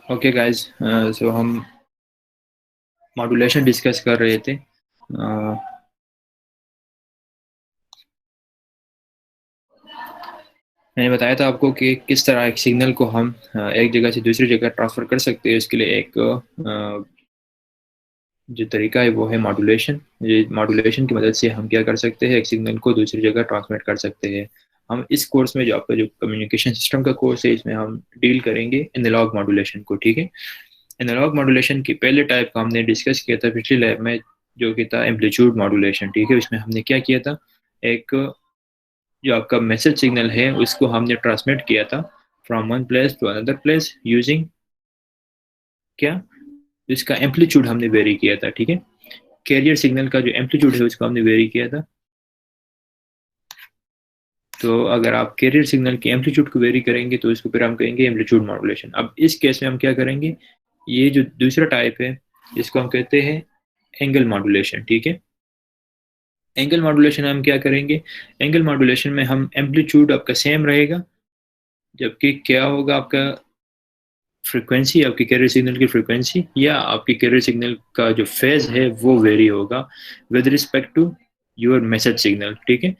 Okay guys, सो हम modulation discuss कर रहे थे। मैंने बताया था आपको कि किस तरह एक सिग्नल को हम एक जगह से दूसरी जगह ट्रांसफ़र कर सकते हैं। इसके लिए एक जो तरीका है वो है मॉड्यूलेशन। ये मॉड्यूलेशन की मदद से हम क्या कर सकते हैं, एक सिग्नल को दूसरी जगह ट्रांसमिट कर सकते हैं। हम इस कोर्स में, जो आपका जो कम्युनिकेशन सिस्टम का कोर्स है, इसमें हम डील करेंगे एनालॉग मॉड्यूलेशन को। ठीक है, एनालॉग मॉड्यूलेशन की पहले टाइप को हमने डिस्कस किया था पिछली लैब में, जो कि था एम्पलीट्यूड मॉड्यूलेशन। ठीक है, उसमें हमने क्या किया था, एक जो आपका मैसेज सिग्नल है उसको हमने ट्रांसमिट किया था from one place to another place using क्या, इसका एम्पलीट्यूड हमने वेरी किया था। ठीक है, कैरियर सिग्नल का जो एम्पलीट्यूड है उसको हमने वेरी किया था। तो अगर आप कैरियर सिग्नल के एम्पलीट्यूड को वेरी करेंगे तो इसको फिर हम कहेंगे एम्पलीट्यूड मॉड्यूलेशन। अब इस केस में हम क्या करेंगे, ये जो दूसरा टाइप है इसको हम कहते हैं एंगल मॉड्यूलेशन। ठीक है, एंगल मॉड्यूलेशन हम क्या करेंगे, एंगल मॉड्यूलेशन में हम एम्पलीट्यूड आपका सेम रहेगा, जबकि क्या होगा, आपका फ्रीक्वेंसी, आपकी कैरियर सिग्नल की फ्रीक्वेंसी या आपकी कैरियर सिग्नल का जो फेज है वो वेरी होगा with respect to your message signal. ठीक है,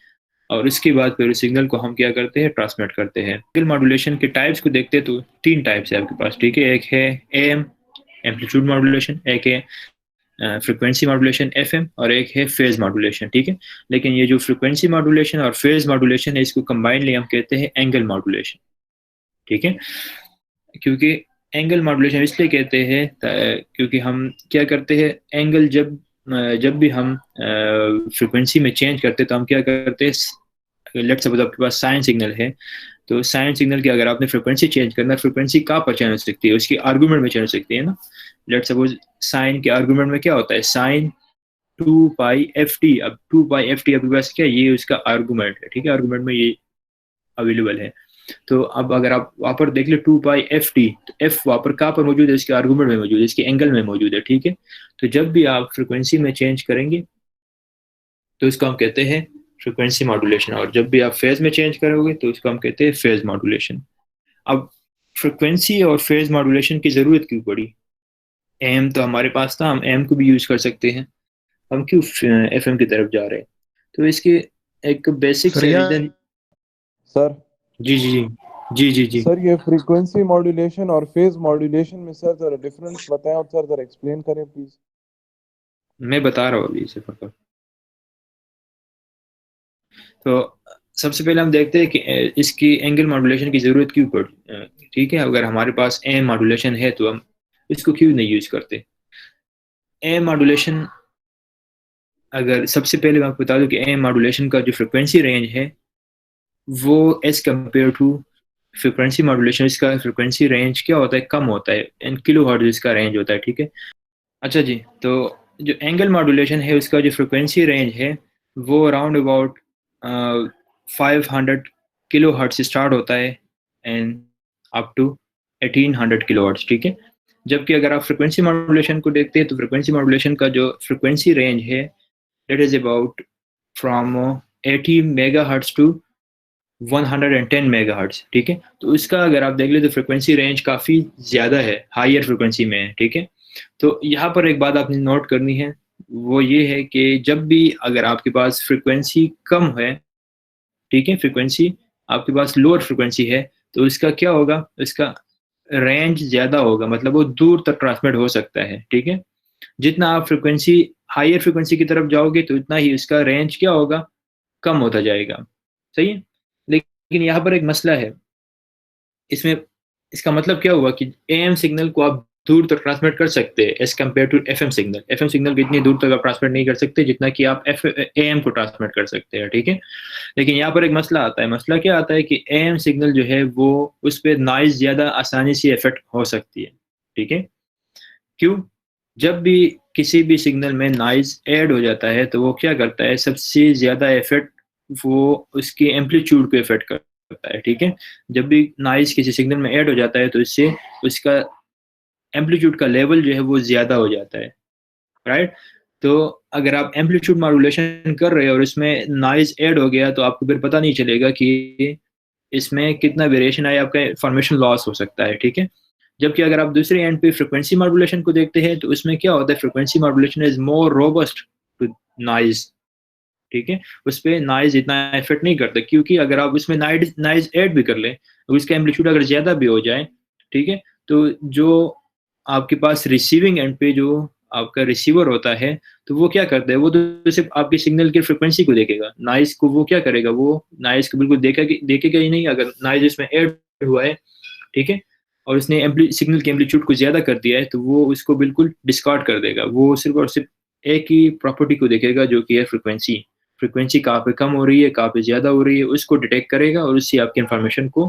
और इसके बाद फिर सिग्नल को हम क्या करते हैं, ट्रांसमिट करते हैं। एंगल मॉड्यूलेशन के टाइप्स को देखते हैं तो तीन टाइप्स है आपके पास। ठीक है, एक है एएम एम्पलीट्यूड मॉड्यूलेशन, एक है फ्रीक्वेंसी मॉड्यूलेशन एफएम, और एक है फेज मॉड्यूलेशन। ठीक है, लेकिन ये जो फ्रीक्वेंसी मॉड्यूलेशन और फेज मॉड्यूलेशन है, इसको कंबाइनली हम कहते हैं एंगल मॉड्यूलेशन। ठीक है, क्योंकि एंगल मॉड्यूलेशन इसलिए कहते हैं क्योंकि हम क्या करते हैं, एंगल जब भी हम फ्रीक्वेंसी में चेंज करते हैं तो हम क्या करते हैं, लेट्स सपोज आपके पास साइन सिग्नल है, तो साइन सिग्नल की अगर आपने फ्रीक्वेंसी चेंज करना, फ्रीक्वेंसी कहाँ पर चेंज हो सकती है, उसकी आर्गूमेंट में चेंज हो सकती है ना। लेट्स सपोज साइन के आर्गूमेंट में क्या होता है, साइन 2 पाई एफ टी। अब 2 पाई एफ टी आपके पास क्या है, ये उसका आर्गूमेंट है। ठीक है, आर्गूमेंट में ये अवेलेबल है। तो अब अगर आप वहां पर देख ले 2 पाई एफ टी, तो एफ वहां पर कहाँ पर मौजूद है, इसके आर्गूमेंट में मौजूद है, इसके एंगल में मौजूद है। ठीक है, तो जब भी आप फ्रिक्वेंसी में चेंज करेंगे तो इसको हम कहते हैं फ्रिक्वेंसी मॉड्यूलेशन, और जब भी आप फेज में चेंज करोगे तो इसको हम कहते हैं फेज मॉड्यूलेशन। अब फ्रिक्वेंसी और फेज मॉड्यूलेशन की जरूरत क्यों पड़ी, एम तो हमारे पास था, हम एम को भी यूज कर सकते हैं, हम क्यों एफएम की तरफ जा रहे हैं। तो इसके एक बेसिक सर से या रीजन। सर जी जी जी जी जी जी। सर ये फ्रीक्वेंसी मॉड्यूलेशन और फेज मॉड्यूलेशन में सर जरा डिफरेंस बताएं और सर जरा एक्सप्लेन करें प्लीज। मैं बता रहा हूँ अभी इसे फकर। तो सबसे पहले हम देखते हैं कि इसकी एंगल मॉड्यूलेशन की जरूरत क्यों पड़ी। ठीक है, अगर हमारे पास एम मॉड्यूलेशन है तो हम इसको क्यों नहीं यूज करते। एम मॉड्यूलेशन, अगर सबसे पहले मैं आपको बता दूं कि एम मॉड्यूलेशन का जो फ्रिक्वेंसी रेंज है वो as compare to frequency modulation, इसका फ्रिक्वेंसी रेंज क्या होता है, कम होता है, इन किलो हर्ट्ज इसका रेंज होता है। ठीक है, अच्छा जी, तो जो एंगल मॉड्यूलेशन है उसका जो फ्रिक्वेंसी रेंज है वो अराउंड अबाउट 500 किलो हर्ट्ज से स्टार्ट होता है and up to 1800 kilo hertz. ठीक है, जबकि अगर आप फ्रिक्वेंसी मॉड्यूलेशन को देखते हैं तो फ्रिक्वेंसी मॉड्यूलेशन का जो फ्रिक्वेंसी रेंज है that is about from 80 mega hertz to 110 mega hertz. ठीक है, तो इसका अगर आप देख ले तो फ्रिक्वेंसी रेंज काफ़ी ज़्यादा है, हायर फ्रिक्वेंसी में है। ठीक है, तो यहाँ पर एक बात आपने नोट करनी है, वो ये है कि जब भी अगर आपके पास फ्रिक्वेंसी कम है, ठीक है, फ्रिक्वेंसी आपके पास लोअर फ्रिक्वेंसी है, तो इसका क्या होगा, इसका रेंज ज़्यादा होगा, मतलब वो दूर तक ट्रांसमिट हो सकता है। ठीक है, जितना आप फ्रिक्वेंसी हायर फ्रिक्वेंसी की तरफ जाओगे तो उतना ही इसका रेंज क्या होगा, कम होता जाएगा। सही है, लेकिन यहाँ पर एक मसला है इसमें। इसका मतलब क्या हुआ कि एएम सिग्नल को आप दूर तक ट्रांसमिट कर सकते हैं as compare to FM signal. FM signal को इतनी दूर तक आप ट्रांसमिट नहीं कर सकते जितना कि आप एएम को ट्रांसमिट कर सकते हैं। ठीक है, लेकिन यहाँ पर एक मसला आता है। मसला क्या आता है कि एएम सिग्नल जो है वो उस पर नॉइज ज़्यादा आसानी से इफेक्ट हो सकती है। ठीक है, क्यों, जब भी किसी भी सिग्नल में नॉइज ऐड हो जाता है तो वो क्या करता है, सबसे ज़्यादा इफेक्ट वो उसके एम्पलीट्यूड को इफेक्ट करता है। ठीक है, जब भी नॉइज किसी सिग्नल में ऐड हो जाता है तो इससे उसका एम्पलीट्यूड का लेवल जो है वो ज़्यादा हो जाता है। राइट, तो अगर आप एम्पलीट्यूड मॉड्यूलेशन कर रहे हो और इसमें नॉइज ऐड हो गया तो आपको फिर पता नहीं चलेगा कि इसमें कितना वेरिएशन आया, आपका इंफॉर्मेशन लॉस हो सकता है। ठीक है, जबकि अगर आप दूसरे एंड पे फ्रिक्वेंसी मॉड्यूलेशन को देखते हैं तो उसमें क्या होता है, frequency modulation is more robust to noise, ठीक है। उस पर नॉइज इतना इफेक्ट नहीं करता, क्योंकि अगर आप उसमें नॉइज ऐड भी कर लें, उसका एम्पलीट्यूड अगर ज़्यादा भी हो जाए, ठीक है, तो जो आपके पास रिसीविंग एंड पे जो आपका रिसीवर होता है, तो वो क्या करता है, वो तो सिर्फ आपके सिग्नल की फ्रिक्वेंसी को देखेगा, नॉइज को वो क्या करेगा, वो नॉइज को बिल्कुल देखेगा ही नहीं। अगर नॉइज इसमें ऐड हुआ है, ठीक है, और उसने सिग्नल के एम्पलीट्यूड को ज़्यादा कर दिया है, तो वो उसको बिल्कुल डिस्कार्ड कर देगा। वो सिर्फ और सिर्फ एक ही प्रॉपर्टी को देखेगा, जो कि है फ्रिक्वेंसी। फ्रिक्वेंसी कहाँ पे कम हो रही है, कहाँ पे ज़्यादा हो रही है, उसको डिटेक्ट करेगा और उससे आपकी इन्फॉर्मेशन को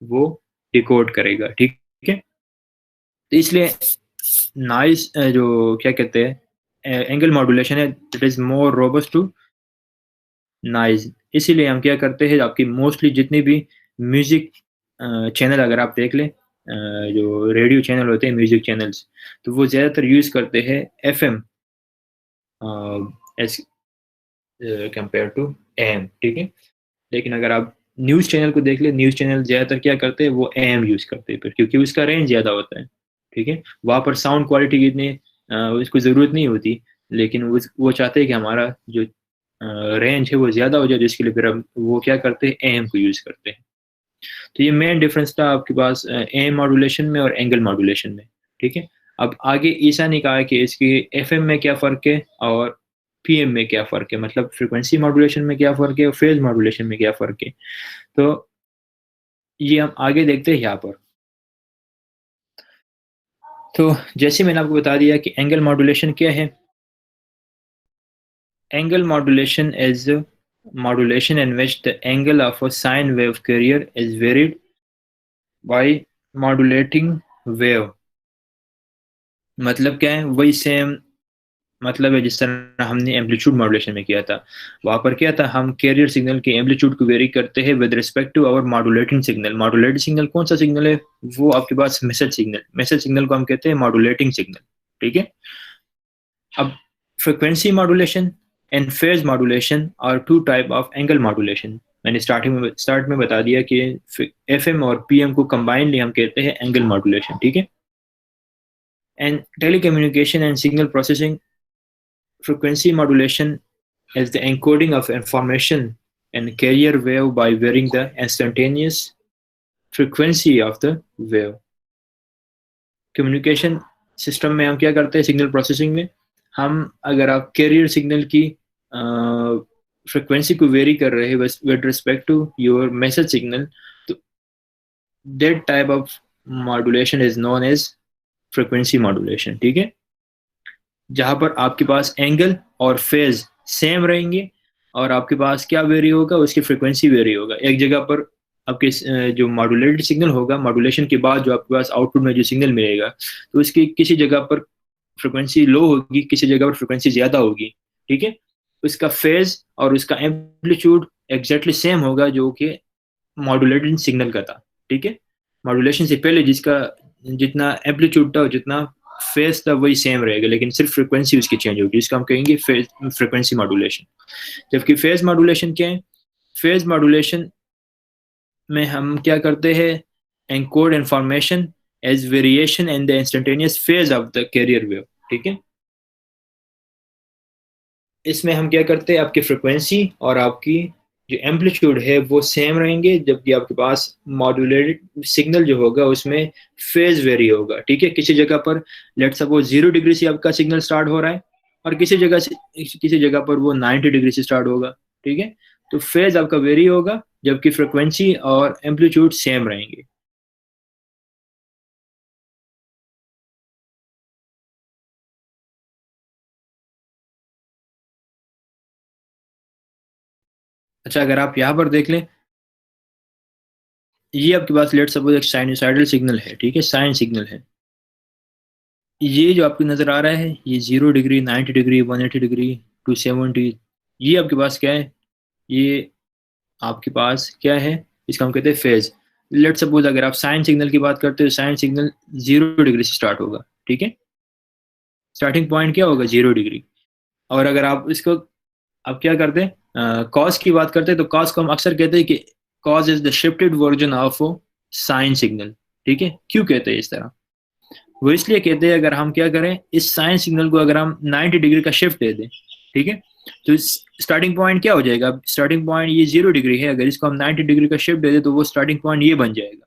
वो डिकोड करेगा, ठीक है। तो इसलिए नॉइज जो क्या कहते हैं एंगल मॉड्यूलेशन है, it is more robust to noise. इसीलिए हम क्या करते हैं, आपकी मोस्टली जितनी भी म्यूजिक चैनल अगर आप देख लें, जो रेडियो चैनल होते हैं म्यूजिक चैनल्स, तो वो ज़्यादातर यूज़ करते हैं FM as compare to AM, ठीक है। लेकिन अगर आप न्यूज़ चैनल को देख ले, न्यूज़ चैनल ज़्यादातर क्या करते हैं, वो एम यूज़ करते हैं फिर, क्योंकि उसका रेंज ज़्यादा होता है, ठीक है। वहाँ पर साउंड क्वालिटी की इतनी उसको ज़रूरत नहीं होती, लेकिन वो चाहते हैं कि हमारा जो रेंज है वो ज़्यादा हो जाए, जिसके लिए फिर हम वो क्या करते हैं, एम को यूज़ करते हैं। तो ये मेन डिफरेंस था आपके पास एम मॉड्यूलेशन में और एंगल मॉड्यूलेशन में, ठीक है। अब आगे ईसा ने कहा कि इसके एफएम में क्या फ़र्क है और पीएम में क्या फ़र्क है, मतलब फ्रीक्वेंसी मॉड्यूलेशन में क्या फ़र्क है और फेज मॉड्यूलेशन में क्या फ़र्क है। तो ये हम आगे देखते हैं यहाँ पर। तो जैसे मैंने आपको बता दिया कि एंगल मॉड्यूलेशन क्या है। Angle modulation is modulation in which the angle of a sine wave carrier is varied by modulating wave। मतलब क्या है, वही सेम मतलब है जिस तरह हमने एम्पलीट्यूड मॉड्यूलेशन में किया था। वहां पर क्या था, हम कैरियर सिग्नल के एम्पलीट्यूड को वेरी करते हैं with respect to our modulating signal. Modulating signal कौन सा सिग्नल है, वो आपके पास मैसेज सिग्नल, मैसेज सिग्नल को हम कहते हैं मॉड्यूलेटिंग सिग्नल, ठीक है। अब frequency modulation and phase modulation are two type of angle modulation. मैंने स्टार्ट में बता दिया कि एफएम और पीएम को कंबाइनली हम कहते हैं एंगल मॉड्यूलेशन, ठीक है। And telecommunication and signal processing, frequency modulation is the encoding of information in carrier wave by varying the instantaneous frequency of the wave। Communication system में हम क्या करते हैं, सिग्नल प्रोसेसिंग में हम, अगर आप कैरियर सिग्नल की फ्रिक्वेंसी को वेरी कर रहे हैं with respect to your message signal, तो that type of modulation is known as frequency modulation, ठीक है। जहां पर आपके पास एंगल और फेज सेम रहेंगे और आपके पास क्या वेरी होगा, उसकी फ्रिक्वेंसी वेरी होगा। एक जगह पर आपके जो मॉड्यूलेटेड सिग्नल होगा, मॉड्यूलेशन के बाद जो आपके पास आउटपुट में जो सिग्नल मिलेगा, तो उसकी किसी जगह पर फ्रिक्वेंसी लो होगी, किसी जगह पर फ्रिक्वेंसी ज़्यादा होगी, ठीक है। उसका फेज और उसका एम्पलीट्यूड एग्जैक्टली सेम होगा जो कि मॉड्यूलेटेड सिग्नल का था, ठीक है। मॉड्यूलेशन से पहले जिसका जितना एम्पलीट्यूड था और जितना फेज था वही सेम रहेगा, लेकिन सिर्फ फ्रिक्वेंसी उसकी चेंज होगी, इसको हम कहेंगे फ्रिक्वेंसी मॉड्यूलेशन। जबकि फेज मॉड्यूलेशन क्या है, फेज मॉड्यूलेशन में हम क्या करते हैं, encode information as variation in the instantaneous phase of the carrier wave, ठीक है। इसमें हम क्या करते हैं, आपकी फ्रिक्वेंसी और आपकी जो एम्पलीट्यूड है वो सेम रहेंगे, जबकि आपके पास मॉड्यूलेटेड सिग्नल जो होगा उसमें फेज वेरी होगा, ठीक है। किसी जगह पर लेट सपोज 0 डिग्री से आपका सिग्नल स्टार्ट हो रहा है और किसी जगह पर वो 90 डिग्री से स्टार्ट होगा, ठीक है। तो फेज आपका वेरी होगा, जबकि फ्रिक्वेंसी और एम्पलीट्यूड सेम रहेंगे। अच्छा, अगर आप यहाँ पर देख लें, ये आपके पास लेट सपोज एक साइनोसाइडल सिग्नल है, ठीक है, साइन सिग्नल है। ये जो आपको नज़र आ रहा है, ये 0 डिग्री, 90 डिग्री, 180 डिग्री, 270, ये आपके पास क्या है, ये आपके पास क्या है, इसका हम कहते हैं फेज। लेट सपोज अगर आप साइन सिग्नल की बात करते हो, साइन सिग्नल 0 डिग्री से स्टार्ट होगा, ठीक है। स्टार्टिंग पॉइंट क्या होगा, 0 डिग्री। और अगर आप इसको आप क्या करते हैं, कॉस की बात करते हैं, तो कॉस को हम अक्सर कहते हैं कि cos is the shifted version of sine signal, ठीक है, क्यों कहते हैं इस तरह? वो इसलिए कहते हैं अगर हम क्या करें, इस साइन सिग्नल को अगर हम 90 डिग्री का शिफ्ट दे दें, ठीक है, तो स्टार्टिंग पॉइंट क्या हो जाएगा? स्टार्टिंग पॉइंट ये 0 डिग्री है, अगर इसको हम 90 डिग्री का शिफ्ट दे दें तो वो स्टार्टिंग पॉइंट ये बन जाएगा।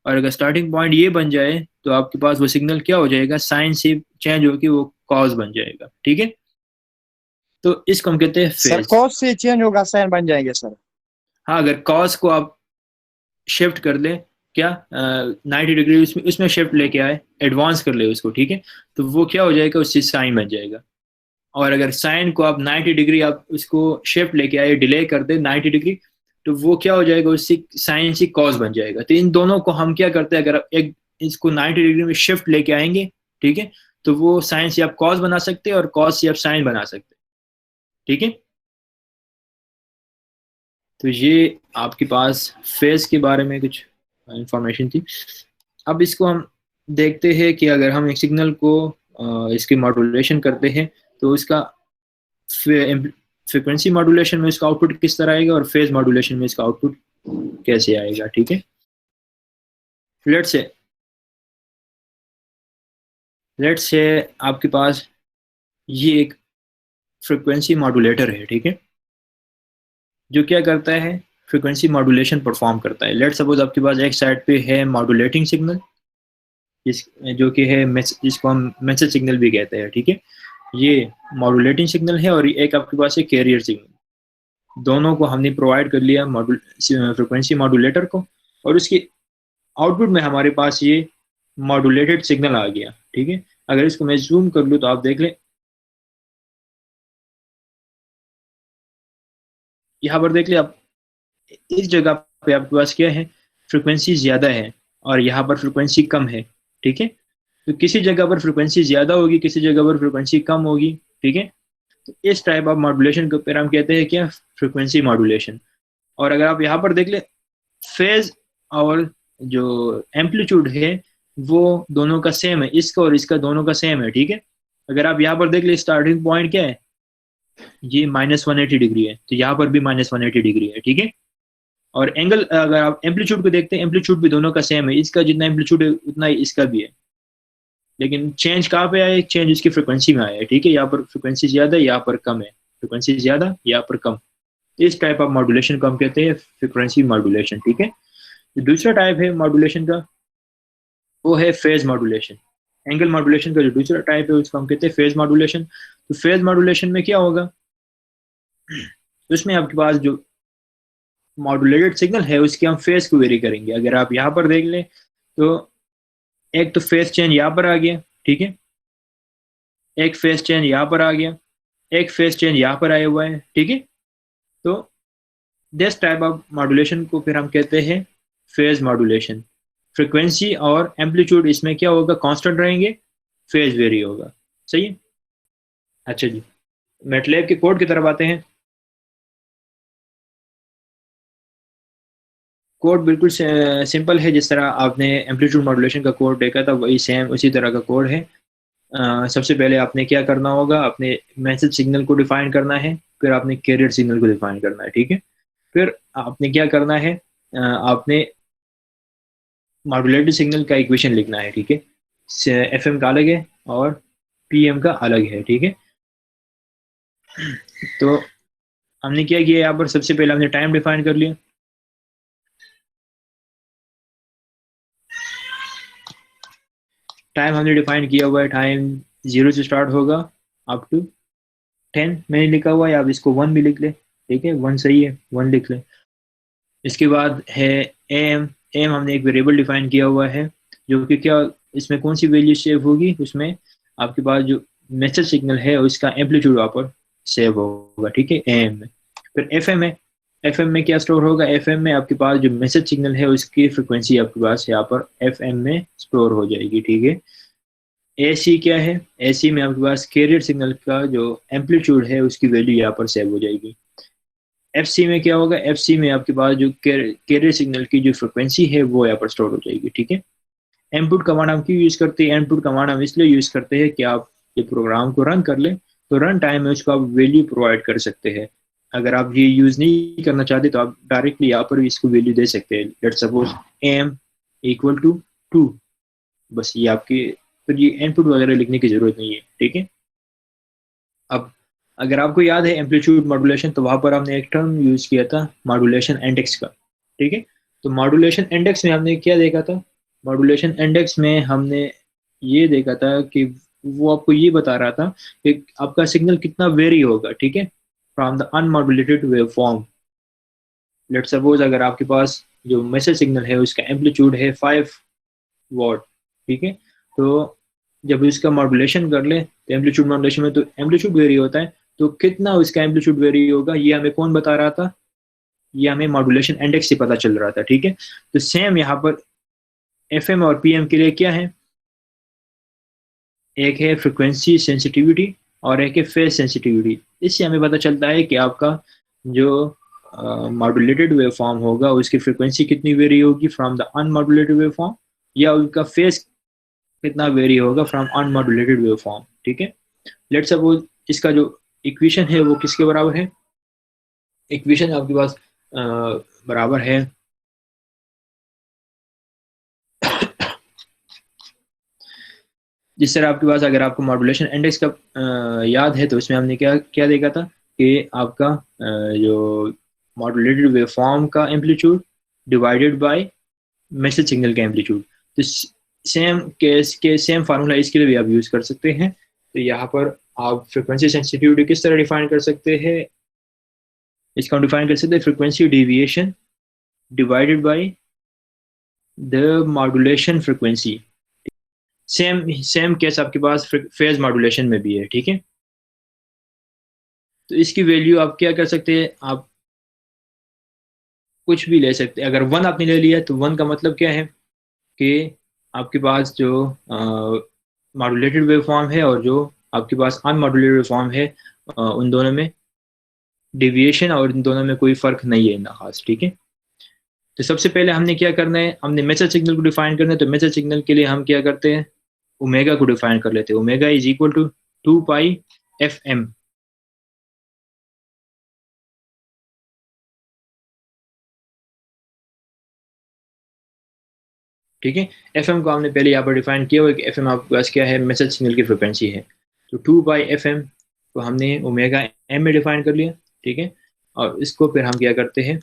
और अगर स्टार्टिंग पॉइंट ये बन जाए तो आपके पास वो सिग्नल क्या हो जाएगा? साइन से चेंज होकर वो कॉस बन जाएगा, ठीक है। तो इसको हम कहते हैं सर फेज। कॉस से चेंज होगा साइन बन जाएंगे सर? हाँ, अगर कॉस को आप शिफ्ट कर ले, क्या 90 डिग्री उसमें शिफ्ट लेके आए, एडवांस कर ले उसको, ठीक है, तो वो क्या हो जाएगा? उससे साइन बन जाएगा। और अगर साइन को आप 90 डिग्री आप उसको शिफ्ट लेके आए, डिले कर दे 90 डिग्री, तो वो क्या हो जाएगा? उससे साइन से कॉस बन जाएगा। तो इन दोनों को हम क्या करते हैं, अगर आप एक इसको 90 डिग्री में शिफ्ट लेके आएंगे, ठीक है, तो वो साइन से आप कॉस बना सकते हैं और कॉस से आप साइन बना सकते हैं, ठीक है। तो ये आपके पास फेज के बारे में कुछ इंफॉर्मेशन थी। अब इसको हम देखते हैं कि अगर हम एक सिग्नल को इसकी मॉड्यूलेशन करते हैं तो इसका फ्रीक्वेंसी मॉड्यूलेशन में इसका आउटपुट किस तरह आएगा और फेज मॉड्यूलेशन में इसका आउटपुट कैसे आएगा, ठीक है। लेट्स से आपके पास ये एक फ्रीक्वेंसी मॉड्यूलेटर है, ठीक है, जो क्या करता है? फ्रीक्वेंसी मॉड्यूलेशन परफॉर्म करता है। लेट्स सपोज आपके पास एक साइड पे है मॉड्यूलेटिंग सिग्नल, जो कि है जिसको हम मैसेज सिग्नल भी कहते हैं, ठीक है, ये मॉड्यूलेटिंग सिग्नल है। और एक आपके पास है कैरियर सिग्नल। दोनों को हमने प्रोवाइड कर लिया फ्रीक्वेंसी मॉड्यूलेटर को, और उसके आउटपुट में हमारे पास ये मॉड्यूलेटेड सिग्नल आ गया, ठीक है। अगर इसको मैं जूम कर लूँ तो आप देख लें, यहाँ पर देख लें आप, इस जगह पे आपके पास क्या है? फ्रीक्वेंसी ज़्यादा है और यहाँ पर फ्रीक्वेंसी कम है, ठीक है। तो किसी जगह पर फ्रीक्वेंसी ज़्यादा होगी, किसी जगह पर फ्रीक्वेंसी कम होगी, ठीक है। तो इस टाइप ऑफ मॉड्यूलेशन को फिर हम कहते हैं क्या? Frequency modulation. और अगर आप यहाँ पर देख ले, फेज और जो एम्पलीट्यूड है वो दोनों का सेम है, इसका और इसका दोनों का सेम है, ठीक है। अगर आप यहाँ पर देख ले, स्टार्टिंग पॉइंट क्या है? ये -180 डिग्री है, तो यहाँ पर भी -180 डिग्री है, ठीक है। और एंगल अगर आप एम्पलीट्यूड को देखते हैं, एम्पलीट्यूड भी दोनों का सेम है, इसका जितना एम्पलीट्यूड है उतना ही इसका भी है। लेकिन चेंज कहाँ पे आया है? चेंज इसकी फ्रिक्वेंसी में आया है, ठीक है। यहाँ पर फ्रिक्वेंसी ज्यादा है, यहाँ पर कम है, फ्रिक्वेंसी ज्यादा, यहाँ पर कम। इस टाइप ऑफ मॉड्यूलेशन को हम कहते हैं फ्रिक्वेंसी मॉड्यूलेशन, ठीक है। दूसरा टाइप है मॉड्यूलेशन का, वो है फेज मॉड्यूलेशन। एंगल मॉड्यूलेशन का जो दूसरा टाइप है उसको हम कहते हैं फेज मॉड्यूलेशन। तो फेज मॉड्यूलेशन में क्या होगा? उसमें आपके पास जो मॉड्यूलेटेड सिग्नल है उसके हम फेज को वेरी करेंगे। अगर आप यहाँ पर देख लें तो एक तो फेज चेंज यहाँ पर आ गया, ठीक है, एक फेज चेंज यहाँ पर आ गया, एक फेज चेंज यहाँ पर आया हुआ है, ठीक है। तो दिस टाइप ऑफ मॉड्यूलेशन को फिर हम कहते हैं फेज मॉड्यूलेशन। फ्रिक्वेंसी और एम्पलीट्यूड इसमें क्या होगा? कांस्टेंट रहेंगे, फेज वेरी होगा, सही है। अच्छा जी, मैटलैब के कोड की तरफ आते हैं। कोड बिल्कुल सिंपल है, जिस तरह आपने एम्पलीट्यूड मॉड्यूलेशन का कोड देखा था वही सेम उसी तरह का कोड है। सबसे पहले आपने क्या करना होगा? आपने मैसेज सिग्नल को डिफाइन करना है, फिर आपने कैरियर सिग्नल को डिफाइन करना है, ठीक है। फिर आपने क्या करना है? आपने मॉड्यूलेटेड सिग्नल का इक्वेशन लिखना है, ठीक है। FM का अलग है और PM का अलग है, ठीक है। तो हमने क्या किया यहाँ पर? सबसे पहले हमने टाइम डिफाइन कर लिया। टाइम हमने डिफाइन किया हुआ है, टाइम 0 से स्टार्ट होगा अप टू 10 मैंने लिखा हुआ है, आप इसको 1 भी लिख ले, ठीक है, 1 सही है, 1 लिख ले। इसके बाद है AM। AM हमने एक वेरिएबल डिफाइन किया हुआ है, जो कि क्या, इसमें कौन सी वैल्यू सेव होगी? उसमें आपके पास जो मैसेज सिग्नल है उसका एम्पलीट्यूड वहाँ पर सेव होगा, ठीक है, AM में। फिर FM है, FM में क्या स्टोर होगा? FM में आपके पास जो मैसेज सिग्नल है उसकी फ्रिक्वेंसी आपके पास यहाँ पर FM में स्टोर हो जाएगी, ठीक है। AC क्या है? AC में आपके पास कैरियर सिग्नल का जो एम्पलीट्यूड है उसकी वैल्यू यहाँ पर सेव हो जाएगी। FC में क्या होगा? FC में आपके पास जो कैरियर सिग्नल की जो फ्रिक्वेंसी है वो यहाँ पर स्टोर हो जाएगी, ठीक है। इनपुट कमांड हम क्यों यूज करते हैं? इनपुट कमांड हम इसलिए यूज करते हैं कि आप ये प्रोग्राम को रन कर ले तो रन टाइम में उसको आप वैल्यू प्रोवाइड कर सकते हैं। अगर आप ये यूज नहीं करना चाहते तो आप डायरेक्टली यहाँ पर भी इसको वैल्यू दे सकते हैं। Let's suppose AM equal to 2। बस ये आपकी, फिर ये इनपुट वगैरह लिखने की जरूरत नहीं है, ठीक है। अब अगर आपको याद है एम्पलीट्यूड मॉड्यूलेशन, तो वहां पर हमने एक टर्म यूज किया था मॉड्यूलेशन इंडेक्स का, ठीक है। तो मॉड्यूलेशन इंडेक्स में हमने क्या देखा था? मॉड्यूलेशन इंडेक्स में हमने ये देखा था कि वो आपको ये बता रहा था कि आपका सिग्नल कितना वेरी होगा, ठीक है, from the unmodulated wave form. Let suppose अगर आपके पास जो मैसेज सिग्नल है उसका एम्पलीट्यूड है 5 वॉट, ठीक है। तो जब इसका मॉड्यूलेशन कर ले तो एम्पलीट्यूड मॉड्यूलेशन में तो एम्पलीट्यूड वेरी होता है, तो कितना उसका एम्पलीट्यूड वेरी होगा ये हमें कौन बता रहा था? ये हमें मॉड्यूलेशन इंडेक्स से पता चल रहा था, ठीक है। तो सेम यहाँ पर एफएम और पीएम के लिए क्या है? एक है फ्रिक्वेंसी सेंसिटिविटी और एक है फेज सेंसिटिविटी। इससे हमें पता चलता है कि आपका जो मॉड्यूलेटेड वेव फॉर्म होगा उसकी फ्रिक्वेंसी कितनी वेरी होगी from the unmodulated wave form, या उनका फेज कितना वेरी होगा फ्रॉम अनमॉड्यूलेटेड वेव फॉर्म, ठीक है। लेट सपोज इसका जो इक्वेशन है वो किसके बराबर है? इक्वेशन आपके पास बराबर है जिस तरह आपके पास, अगर आपको मॉड्यूलेशन इंडेक्स का याद है तो इसमें हमने क्या क्या देखा था कि आपका जो मॉड्यूलेटेड वेव फॉर्म का amplitude divided by message signal का एम्पलीट्यूड। तो सेम केस के सेम फार्मूला इसके लिए भी आप यूज कर सकते हैं। तो यहाँ पर आप फ्रिक्वेंसी सेंसिटिविटी किस तरह डिफाइन कर सकते हैं? इसका हम डिफाइन कर सकते हैं frequency deviation divided by the modulation frequency. Same same case आपके पास फेज मॉड्यूलेशन में भी है, ठीक है। तो इसकी वैल्यू आप क्या कर सकते हैं? आप कुछ भी ले सकते हैं। अगर 1 आपने ले लिया तो 1 का मतलब क्या है कि आपके पास जो मॉड्यूलेटेड वेव फॉर्म है और जो आपके पास अनमॉड्यूलेटेड वेव फॉर्म है, उन दोनों में डेविएशन और इन दोनों में कोई फर्क नहीं है ना खास, ठीक है। तो सबसे पहले हमने क्या करना है? हमने मैसेज सिग्नल को डिफाइन करना है। तो मैसेज सिग्नल के लिए हम क्या करते हैं? ओमेगा को डिफाइन कर लेते हैं। Omega is equal to 2 pi F M, ठीक है। एफ एम को हमने पहले यहाँ पर डिफाइन किया हुआ है कि एफ एम आपके पास क्या है? मैसेज सिग्नल की फ्रिक्वेंसी है। तो 2 पाई एफ एम को हमने ओमेगा एम में डिफाइन कर लिया, ठीक है। और इसको फिर हम क्या करते हैं?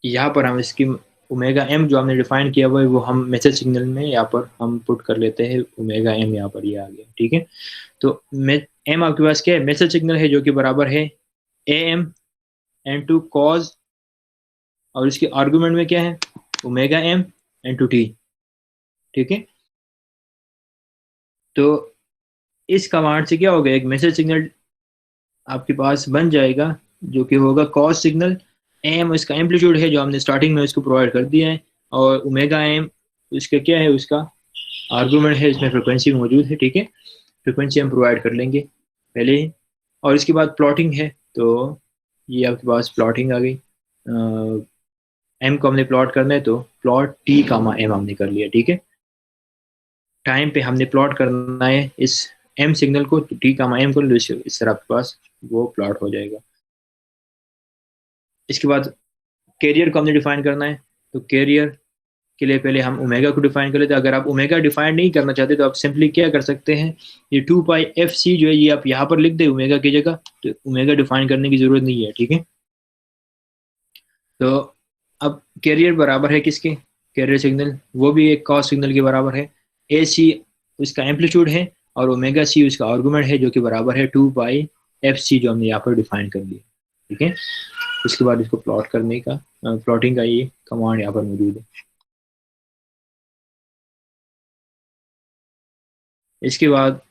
यहाँ पर हम इसकी ओमेगा एम जो हमने डिफाइन किया हुआ है वो हम मैसेज सिग्नल में यहाँ पर हम पुट कर लेते हैं। ओमेगा एम यहाँ पर ये आ गया, ठीक है। तो एम आपके पास क्या है? मैसेज सिग्नल है जो कि बराबर है A M N to cos, और इसके आर्गुमेंट में क्या है? Omega M N two T, ठीक है। तो इस कमांड से क्या होगा? एक मैसेज सिग्नल आपके पास बन जाएगा जो कि होगा कॉज सिग्नल। एम इसका एम्पलीट्यूड है जो हमने स्टार्टिंग में इसको प्रोवाइड कर दिया है, और ओमेगा एम इसका क्या है? उसका आर्गुमेंट है, इसमें फ्रिक्वेंसी मौजूद है, ठीक है। फ्रिक्वेंसी हम प्रोवाइड कर लेंगे पहले ही। और इसके बाद प्लॉटिंग है, तो ये आपके पास प्लॉटिंग आ गई। एम को हमने प्लॉट करना है तो प्लॉट टी कामा एम हमने कर लिया, ठीक है। टाइम पे हमने प्लॉट करना है इस एम सिग्नल को, तो टी कामा एम को इस तरह आपके पास वो प्लॉट हो जाएगा। इसके बाद कैरियर को हमने डिफाइन करना है। तो कैरियर के लिए पहले हम ओमेगा को डिफाइन कर लेते हैं। अगर आप ओमेगा डिफाइन नहीं करना चाहते तो आप सिंपली क्या कर सकते हैं? ये 2 पाई एफ सी जो है ये आप यहाँ पर लिख दे ओमेगा की जगह, तो ओमेगा डिफाइन करने की जरूरत नहीं है, ठीक है। तो अब कैरियर बराबर है किसके? कैरियर सिग्नल वो भी एक कॉस सिग्नल के बराबर है। ए सी उसका एम्पलीट्यूड है और ओमेगा सी उसका आर्गुमेंट है जो कि बराबर है 2 पाई एफ सी जो हमने यहाँ पर डिफाइन कर लिया, ठीक है। उसके बाद इसको प्लॉट करने का प्लॉटिंग का ये कमांड यहाँ पर मौजूद है। इसके बाद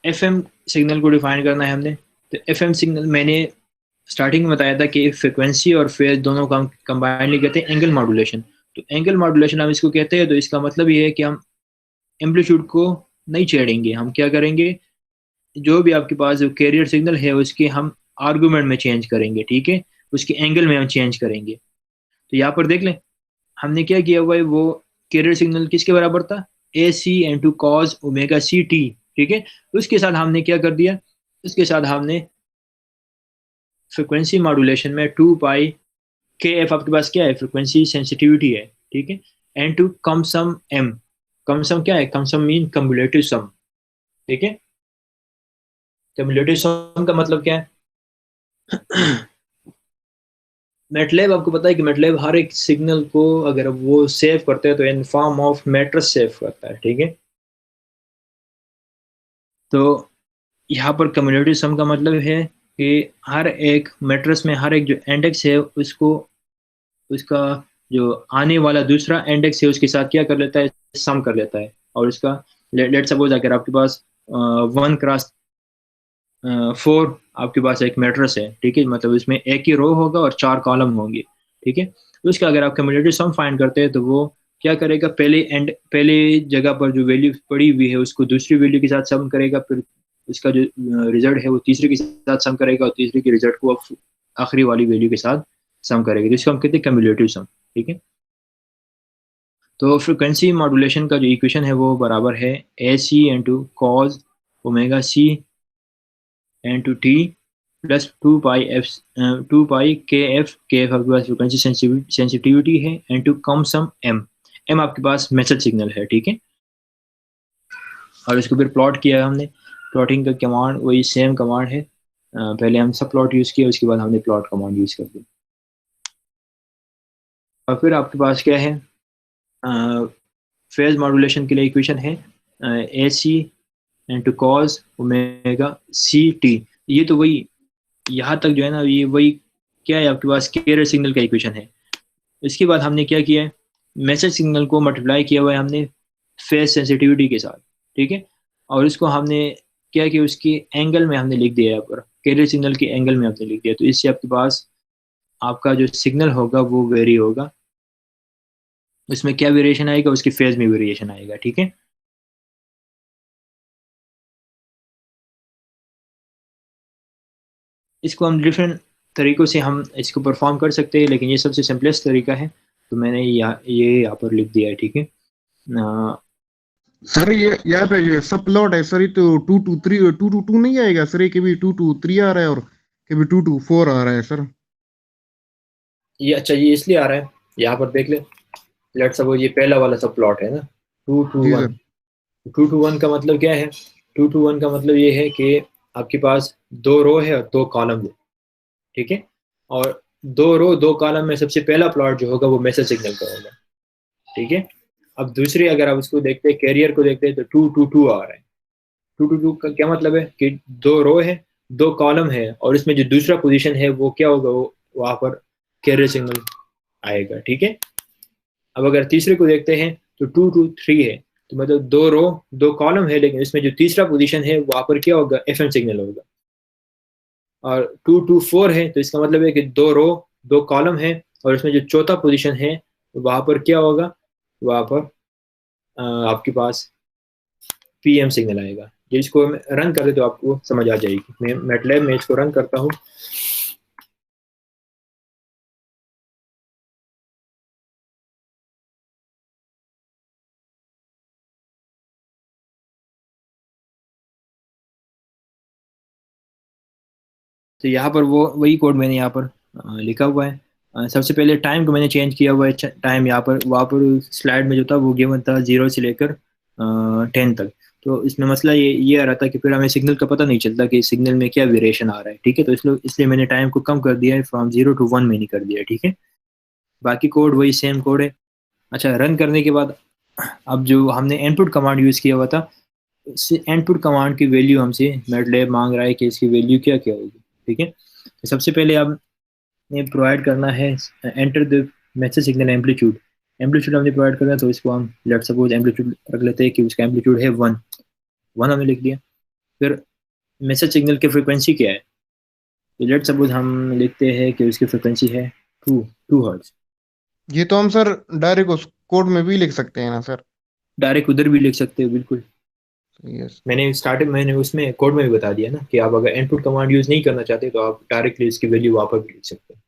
एफएम सिग्नल को डिफाइन करना है हमने। तो एफएम सिग्नल मैंने स्टार्टिंग में बताया था कि फ्रिक्वेंसी और फेज दोनों का हम कंबाइनली कहते हैं एंगल मॉड्यूलेशन। तो एंगल मॉड्यूलेशन हम इसको कहते हैं। तो इसका मतलब ये है कि हम एम्पलीट्यूड को नहीं छेड़ेंगे। हम क्या करेंगे? जो भी आपके पास जो कैरियर सिग्नल है उसके हम आर्गुमेंट में चेंज करेंगे, ठीक है। उसके एंगल में हम चेंज करेंगे। तो यहाँ पर देख लें हमने क्या किया हुआ है, वो कैरियर सिग्नल किसके बराबर था? A C N to cos omega C T, ठीक है। उसके साथ हमने क्या कर दिया, उसके साथ हमने फ्रिक्वेंसी मॉड्यूलेशन में 2 पाई के एफ आपके पास क्या है, फ्रिक्वेंसी सेंसिटिविटी है, ठीक है। And to cumsum M, cumsum क्या है, कम सम मीन कम्युलेटिव सम, ठीक है। कम्युलेटिव सम का मतलब क्या है, मैटलैब आपको पता है कि मैटलैब हर एक सिग्नल को अगर वो सेव करते हैं तो in form of matrix save करता है, ठीक है। तो यहाँ पर कम्युलेटिव सम का मतलब है कि हर एक मैट्रिक्स में हर एक जो इंडेक्स है उसको, उसका जो आने वाला दूसरा इंडेक्स है उसके साथ क्या कर लेता है, सम कर लेता है। और उसका लेट सपोज अगर आपके पास 1 क्रॉस 4 आपके पास एक मैट्रिक्स है, ठीक है, मतलब इसमें एक ही रो होगा और 4 कॉलम होंगे, ठीक है। तो उसका अगर आप कम्युलेटिव सम फाइंड करते हैं तो वो क्या करेगा, पहले जगह पर जो वैल्यू पड़ी हुई है उसको दूसरी वैल्यू के साथ सम करेगा, फिर उसका जो रिजल्ट है वो तीसरे के साथ सम करेगा और तीसरे के रिजल्ट को आखिरी वाली वैल्यू के साथ सम करेगा, तो इसको हम कहते हैं कम्युलेटिव सम, ठीक है। तो फ्रिक्वेंसी मॉड्यूलेशन का जो इक्वेशन है वो बराबर है A C into cos omega C into T plus 2 pi आपके पास फ्रिक्वेंसी सेंसिटिविटी है into cumsum M, M आपके पास मैसेज सिग्नल है, ठीक है। और इसको फिर प्लॉट किया हमने, प्लॉटिंग का कमांड वही सेम कमांड है, पहले हम सब प्लॉट यूज़ किया उसके बाद हमने प्लॉट कमांड यूज़ कर दिया। और फिर आपके पास क्या है, फेज मॉड्यूलेशन के लिए इक्वेशन है A C into cos omega C T, ये तो वही यहाँ तक जो है ना ये वही क्या है आपके पास कैरियर सिग्नल का इक्वेशन है। इसके बाद हमने क्या किया है, मैसेज सिग्नल को मल्टीप्लाई किया हुआ है हमने फेज सेंसिटिविटी के साथ, ठीक है। और इसको हमने क्या किया, उसके एंगल में हमने लिख दिया यहाँ पर, कैरियर सिग्नल के एंगल में हमने लिख दिया, तो इससे आपके पास आपका जो सिग्नल होगा वो वेरी होगा, उसमें क्या वेरिएशन आएगा, उसके फेज में वेरिएशन आएगा, ठीक है। इसको हम डिफरेंट तरीक़ों से हम इसको परफॉर्म कर सकते हैं, लेकिन ये सबसे सिंपलेस्ट तरीका है, तो मैंने ये यहाँ पर लिख दिया है, ठीक है। सर ये यहाँ पे ये सब प्लॉट है सर, ये तो 2 to 2 नहीं आएगा सर, ये कभी 2 to 3 आ रहा है और कभी 2 to 4 आ रहा है सर। ये अच्छा ये इसलिए आ रहा है, यहाँ पर देख ले, लेट्स सपोज ये पहला वाला सब प्लॉट है ना, 2 to 1, 2 to 1 का मतलब क्या है, 2 to 1 का मतलब ये है कि आपके पास 2 रो है और 2 कॉलम है, ठीक है। और 2 रो 2 कॉलम में सबसे पहला प्लॉट जो होगा वो मैसेज सिग्नल का होगा, ठीक है। अब दूसरी अगर आप उसको देखते हैं, कैरियर को देखते हैं, तो 2 to 2 आ रहा है। 2 to 2 का क्या मतलब है कि 2 रो है 2 कॉलम है और इसमें जो दूसरा पोजीशन है वो क्या होगा, वो वहाँ पर कैरियर सिग्नल आएगा, ठीक है। अब अगर तीसरे को देखते हैं तो 2 to 3 है, तो मतलब 2 रो 2 कॉलम है, लेकिन इसमें जो तीसरा पोजीशन है वहाँ पर क्या होगा, एफएम सिग्नल होगा। और 2 to 4 है, तो इसका मतलब है कि 2 रो 2 कॉलम है और इसमें जो चौथा पोजीशन है वहाँ पर क्या होगा, वहाँ पर आपके पास पीएम सिग्नल आएगा। जिसको हम रन कर दे तो आपको समझ आ जाएगी। मैं मैटलैब में इसको रन करता हूँ, तो यहाँ पर वो वही कोड मैंने यहाँ पर लिखा हुआ है। सबसे पहले टाइम को मैंने चेंज किया हुआ है, टाइम यहाँ पर वहाँ पर स्लाइड में जो था वो गिवन था 0 से लेकर 10 तक। तो इसमें मसला ये आ रहा था कि फिर हमें सिग्नल का पता नहीं चलता कि सिग्नल में क्या वेरिएशन आ रहा है, ठीक है। तो इसलिए मैंने टाइम को कम कर दिया है, फ्रॉम 0 to 1 मैंने कर दिया, ठीक है। बाकी कोड वही सेम कोड है। अच्छा, रन करने के बाद अब जो हमने इनपुट कमांड यूज़ किया हुआ था, इनपुट कमांड की वैल्यू हमसे मैटलैब मांग रहा है कि इसकी वैल्यू क्या क्या होगी, ठीक है। तो सबसे पहले आपने प्रोवाइड करना है enter the message signal amplitude, amplitude हमने प्रोवाइड करना है, तो इसको हम लेट सपोज एम्पलीट्यूड रख लेते हैं कि उसका एम्पलीट्यूड है 1 हमने लिख दिया। फिर मैसेज सिग्नल की फ्रिक्वेंसी क्या है, तो लेट सपोज हम लिखते हैं कि उसकी फ्रिक्वेंसी है 2 हर्ट्ज। ये तो हम सर डायरेक्ट उस कोड में भी लिख सकते हैं ना सर? डायरेक्ट उधर भी लिख सकते हो, बिल्कुल। यस, मैंने उसमें कोड में भी बता दिया ना कि आप अगर इनपुट कमांड यूज़ नहीं करना चाहते तो आप डायरेक्टली इसकी वैल्यू वहाँ पर भी लिख सकते हैं,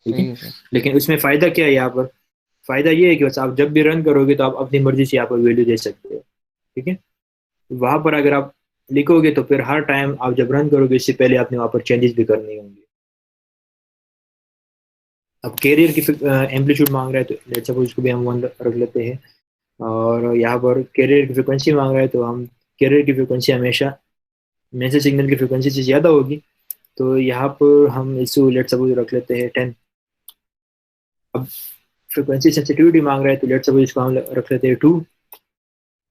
ठीक सही है। है सर। लेकिन उसमें फ़ायदा क्या है, यहाँ पर फ़ायदा ये है कि बस आप जब भी रन करोगे तो आप अपनी मर्जी से यहाँ पर वैल्यू दे सकते हो, ठीक है। वहां पर अगर आप लिखोगे तो फिर हर टाइम आप जब रन करोगे इससे पहले आपने वहां पर चेंजेस भी करने होंगे। अब कैरियर की एम्पलीट्यूड मांग रहा है तो लेट्स सपोज इसको भी हम 1 रख लेते हैं। और यहाँ पर कैरियर की फ्रिक्वेंसी मांग रहा है तो हम कैरियर की फ्रिक्वेंसी हमेशा मैसेज सिग्नल की फ्रिक्वेंसी से ज़्यादा होगी, तो यहाँ पर हम इसको लेट्स सपोज रख लेते हैं 10। अब फ्रिक्वेंसी सेंसिटिविटी मांग रहा है तो लेट्स सपोज इसको हम रख लेते हैं 2।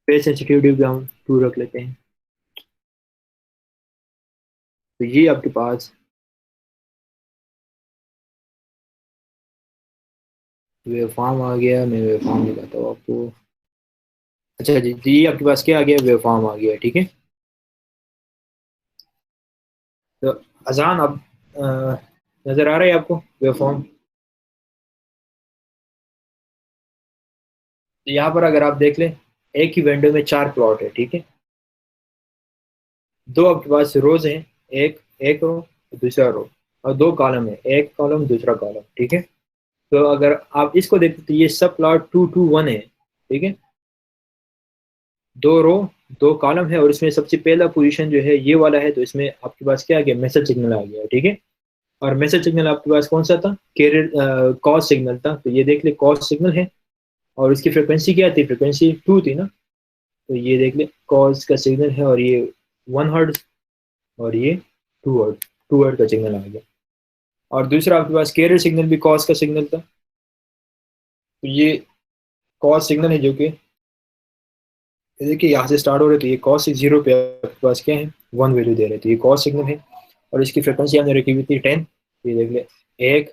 फेज सेंसिटिविटी भी हम 2 रख लेते हैं। तो ये आपके पास वेव फॉर्म आ गया। मैं वेव फॉर्म दिखाता हूँ आपको। अच्छा जी, तो ये आपके पास क्या आ गया, वेव फॉर्म आ गया, ठीक है। तो अजान अब नज़र आ रहा है आपको वेव फॉर्म। तो यहाँ पर अगर आप देख लें एक ही विंडो में 4 प्लॉट है, ठीक है। 2 आपके पास रोज हैं, एक एक रो दूसरा रो, और 2 कॉलम है, एक कॉलम दूसरा कॉलम, ठीक है। तो अगर आप इसको देखते तो ये सब प्लॉट 2 2 1 है, ठीक है। 2 रो 2 कॉलम है और इसमें सबसे पहला पोजीशन जो है ये वाला है, तो इसमें आपके पास क्या आ गया, मैसेज सिग्नल आ गया, ठीक है। और मैसेज सिग्नल आपके पास कौन सा था, कैरियर कॉस सिग्नल था। तो ये देख ले कॉस सिग्नल है और इसकी फ्रिक्वेंसी क्या थी, फ्रिक्वेंसी 2 थी ना। तो ये देख ले कॉस का सिग्नल है और ये 1 हर्ट्ज और ये 2 हर्ट्ज, 2 हर्ट्ज का सिग्नल आ गया। और दूसरा आपके पास कैरियर सिग्नल भी कॉस का सिग्नल था। तो ये कॉस सिग्नल है जो कि देखिए यहाँ से स्टार्ट हो रहे, तो ये कॉस 0 पे आपके पास क्या है, 1 वैल्यू दे रहे, तो ये कॉस सिग्नल है। और इसकी फ्रिक्वेंसी हमने रखी हुई थी 10। ये देख ले 1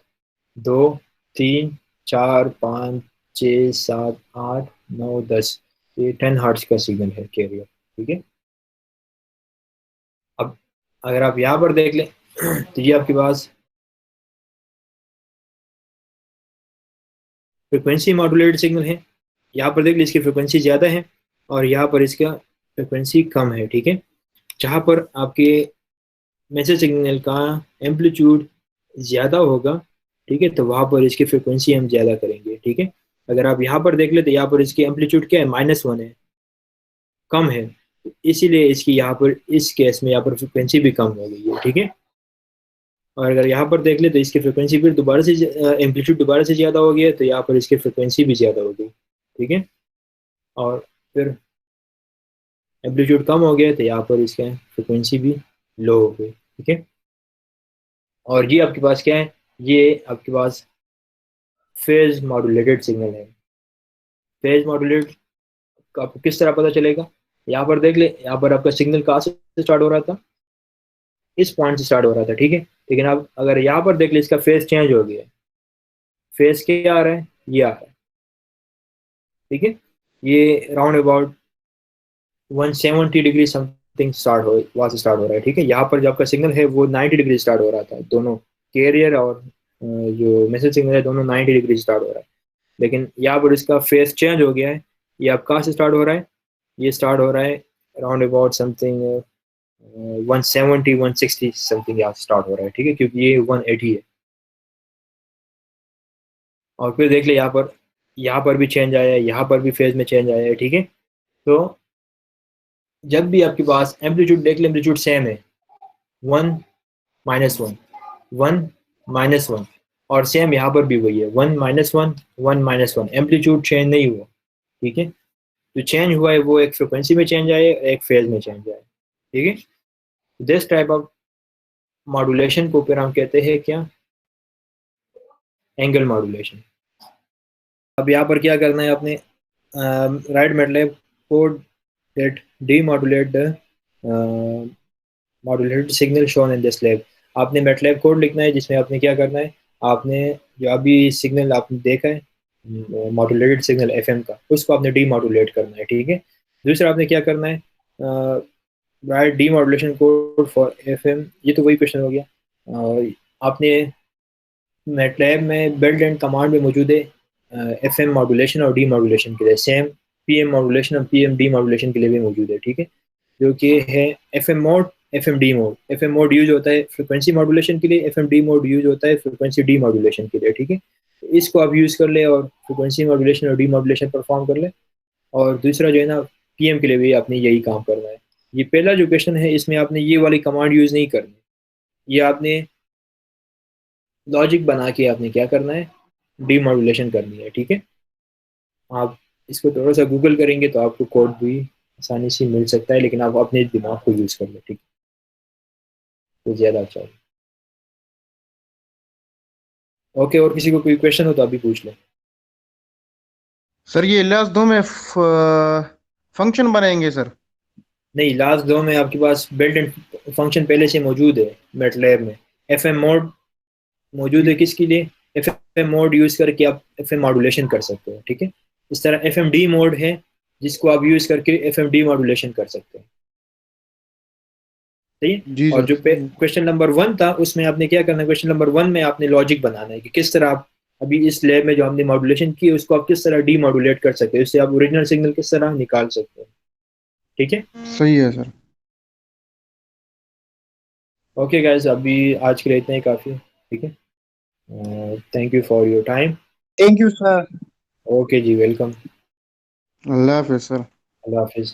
2 3 4 5 6 7 8 9 10, ये 10 हर्ट्ज का सिग्नल है कैरियर, ठीक है। अब अगर आप यहाँ पर देख लें तो ये आपके पास फ्रिक्वेंसी मॉड्यूलेटेड सिग्नल है। यहाँ पर देख लीजिए इसकी फ्रिक्वेंसी ज़्यादा है और यहाँ पर इसका फ्रिक्वेंसी कम है, ठीक है। जहाँ पर आपके मैसेज सिग्नल का एम्पलीट्यूड ज़्यादा होगा, ठीक है, तो वहाँ पर इसकी फ्रिक्वेंसी हम ज़्यादा करेंगे, ठीक है। अगर आप यहाँ पर देख ले तो यहाँ पर इसकी एम्पलीट्यूड क्या है, -1 है, कम है। इसीलिए इसकी यहाँ पर इस केस में यहाँ पर फ्रिक्वेंसी भी कम हो गई है, ठीक है। और अगर यहाँ पर देख ले तो इसकी फ्रिक्वेंसी फिर दोबारा से एम्पलीट्यूड दोबारा से ज़्यादा हो गया, तो यहाँ पर इसकी फ्रिक्वेंसी भी ज़्यादा हो गई, ठीक है। और फिर एम्पलीट्यूड कम हो गया तो यहाँ पर इसका फ्रिक्वेंसी भी लो हो गई, ठीक है। और ये आपके पास क्या है, ये आपके पास फेज मॉड्यूलेटेड सिग्नल है। फेज मॉड्यूलेट आपको किस तरह पता चलेगा, यहाँ पर देख ले, यहाँ पर आपका सिग्नल कहाँ से स्टार्ट हो रहा था, इस पॉइंट से स्टार्ट हो रहा था, ठीक है। लेकिन अब अगर यहाँ पर देख ले इसका फेज चेंज हो गया, फेज क्या आ रहा है, ये आ रहा है, ठीक है। ये round about 170 degree something start हो वहाँ से स्टार्ट हो रहा है, ठीक है। यहाँ पर जो आपका सिग्नल है वो 90 डिग्री स्टार्ट हो रहा था, दोनों कैरियर और जो मैसेज सिग्नल है दोनों 90 डिग्री स्टार्ट हो रहा है। लेकिन यहाँ पर इसका फेज चेंज हो गया है। ये अब कहाँ से स्टार्ट हो रहा है, ये स्टार्ट हो रहा है राउंड अबाउट समथिंग 170 160 समथिंग यहाँ से स्टार्ट हो रहा है, ठीक है, क्योंकि ये 180 है। और फिर देख ले यहाँ पर भी चेंज आया है, यहाँ पर भी फेज में चेंज आया है, ठीक है। तो जब भी आपके पास एम्पलीट्यूड देख ले, एम्पलीट्यूड सेम है, 1 -1 1 -1, और सेम यहाँ पर भी वही है 1 -1 1 -1, एम्पलीट्यूड चेंज नहीं हुआ, ठीक है। जो चेंज हुआ है वो एक फ्रिक्वेंसी में चेंज आए, एक फेज में चेंज आए, ठीक है। दिस टाइप ऑफ मॉड्यूलेशन को फिर हम कहते हैं क्या, एंगल मॉड्यूलेशन। अब यहाँ पर क्या करना है आपने, write MATLAB code that demodulate the modulated signal shown in this lab. आपने मैटलैब कोड लिखना है जिसमें आपने क्या करना है, आपने जो अभी सिग्नल आपने देखा है मॉड्यूलेटेड सिग्नल एफएम का, उसको आपने डीमॉड्यूलेट करना है, ठीक है। दूसरा आपने क्या करना है, right demodulation code for FM, ये तो वही क्वेश्चन हो गया। और आपने मैटलैब में बिल्ड एंड कमांड में मौजूद है एफएम मॉड्यूलेशन और डीमॉड्यूलेशन के लिए, सेम पीएम मॉड्यूलेशन और पीएम डीमॉड्यूलेशन के लिए भी मौजूद है, ठीक है, जो कि है FM mode, FM D mode. FM mode use होता है फ्रिक्वेंसी मॉड्यूलेशन के लिए, एफएम डी मोड यूज होता है फ्रिक्वेंसी डी मॉड्यूलेशन के लिए, ठीक है। इसको आप यूज कर ले और फ्रिक्वेंसी मॉड्यूलेशन और डी मॉड्यूलेशन परफॉर्म कर ले। और दूसरा जो है ना पीएम के लिए भी आपने यही काम करना है। ये पहला जो क्वेश्चन है इसमें आपने ये वाली कमांड यूज़ नहीं करनी, ये आपने लॉजिक बना के आपने क्या करना है, डीमॉड्यूलेशन करनी है। ठीक है, आप इसको थोड़ा सा गूगल करेंगे तो आपको कोड भी आसानी से मिल सकता है, लेकिन आप अपने दिमाग को यूज़ कर लें। ठीक है, तो ज़्यादा अच्छा होगा। ओके, और किसी को कोई क्वेश्चन हो तो अभी पूछ लें। सर ये लास्ट दो में फंक्शन बनाएंगे सर? नहीं, लास्ट दो में आपके पास बिल्ट इन फंक्शन पहले से मौजूद है मैटलैब में। एफ एम मोड मौजूद है किसके लिए, एफ एम मोड यूज़ करके आप एफ एम मॉड्यूलेशन कर सकते हो। ठीक है, इस तरह एफ एम डी मोड है जिसको आप यूज़ करके एफ एम डी मॉड्यूलेशन कर सकते हैं। सही है। जी और सर। जो क्वेश्चन नंबर 1 था उसमें आपने क्या करना है, क्वेश्चन नंबर 1 में आपने लॉजिक बनाना है कि किस तरह आप अभी इस लैब में जो हमने मॉड्यूलेशन की है उसको आप किस तरह डी मॉड्यूलेट कर सकते हो, उससे आप ओरिजिनल सिग्नल किस तरह निकाल सकते हो। ठीक है, सही है सर। ओके गाइस, अभी आज के लिए इतना ही काफ़ी है। ठीक है, thank you for your time. Thank you sir. Okay जी, वेलकम। अल्लाह हाफिज़ सर। अल्लाह हाफिज़।